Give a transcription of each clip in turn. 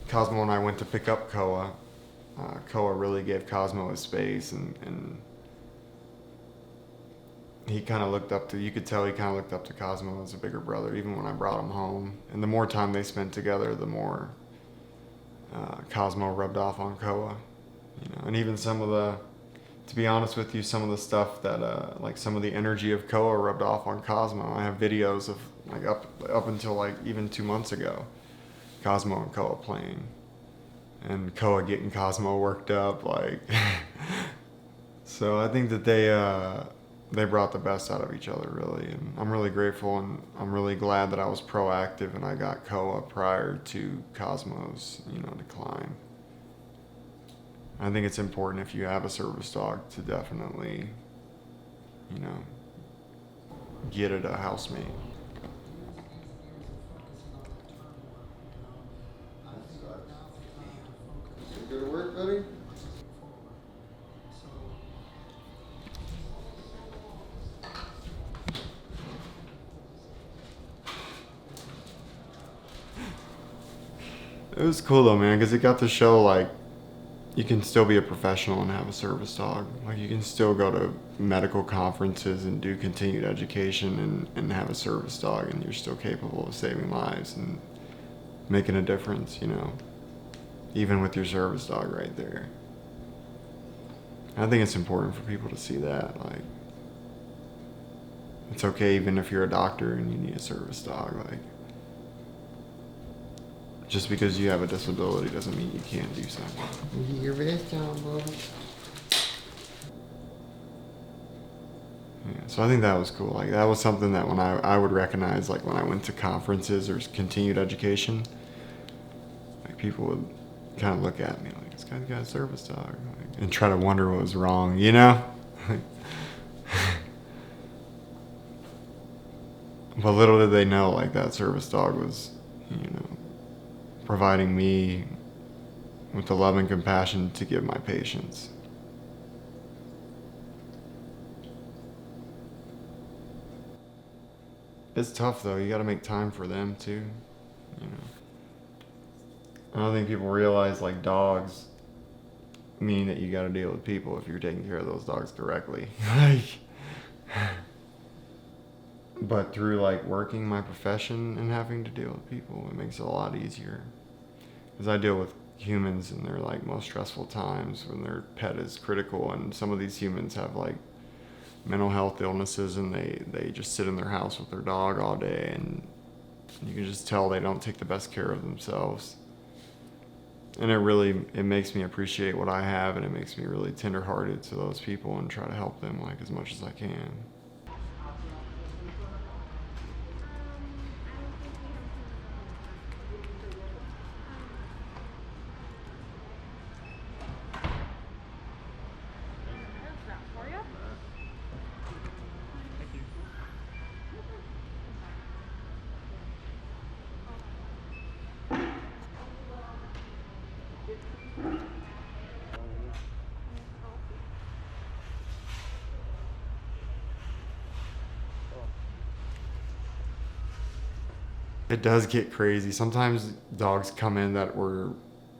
Cosmo and I went to pick up Koa. Koa really gave Cosmo his space, and he kind of looked up to, you could tell he kind of looked up to Cosmo as a bigger brother, even when I brought him home. And the more time they spent together, the more Cosmo rubbed off on Koa. And even some of the, to be honest with you, some of the stuff that, like some of the energy of Koa rubbed off on Cosmo. I have videos of like up until like even 2 months ago, Cosmo and Koa playing, and Koa getting Cosmo worked up, like. So I think that they brought the best out of each other, really, and I'm really grateful, and I'm really glad that I was proactive and I got Koa prior to Cosmo's, decline. I think it's important if you have a service dog to definitely, get it a housemate. Go to work, buddy? It was cool though, man, because it got to show like you can still be a professional and have a service dog. Like you can still go to medical conferences and do continued education and have a service dog, and you're still capable of saving lives and making a difference, even with your service dog right there. I think it's important for people to see that. Like, it's okay even if you're a doctor and you need a service dog. Like, just because you have a disability doesn't mean you can't do something. You do your best job, Bubba. Yeah, so I think that was cool. Like, that was something that when I would recognize, like when I went to conferences or continued education, like people would kind of look at me like, this guy's got a service dog, like, and try to wonder what was wrong, But little did they know, like, that service dog was, providing me with the love and compassion to give my patients. It's tough though. You got to make time for them too. I don't think people realize like dogs mean that you got to deal with people if you're taking care of those dogs correctly. Like, but through like working my profession and having to deal with people, it makes it a lot easier. Because I deal with humans in their like most stressful times when their pet is critical, and some of these humans have like mental health illnesses, and they just sit in their house with their dog all day, and you can just tell they don't take the best care of themselves. And it makes me appreciate what I have, and it makes me really tenderhearted to those people and try to help them like as much as I can. It does get crazy. Sometimes dogs come in that were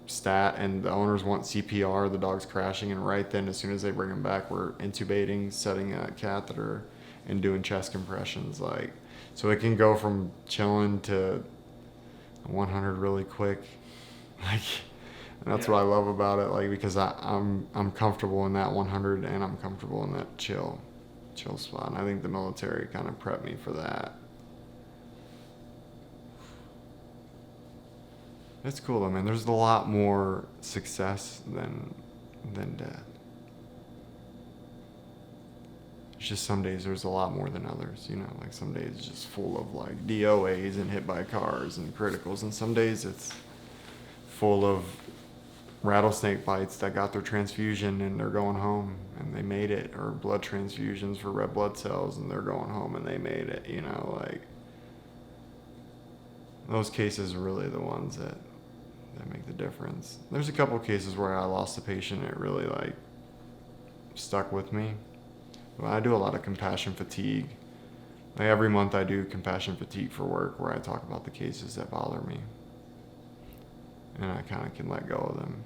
stat and the owners want CPR, the dog's crashing, and right then, as soon as they bring him back, we're intubating, setting a catheter, and doing chest compressions. Like, so it can go from chilling to 100 really quick. Like, and that's what I love about it. Like, because I'm comfortable in that 100, and I'm comfortable in that chill spot. And I think the military kind of prepped me for that. It's cool though, man. There's a lot more success than death. It's just some days there's a lot more than others, like some days it's just full of like DOAs and hit by cars and criticals, and some days it's full of rattlesnake bites that got their transfusion and they're going home and they made it, or blood transfusions for red blood cells and they're going home and they made it, like those cases are really the ones that make the difference. There's a couple cases where I lost a patient and it really like stuck with me. But I do a lot of compassion fatigue. Like every month I do compassion fatigue for work, where I talk about the cases that bother me. and I kind of can let go of them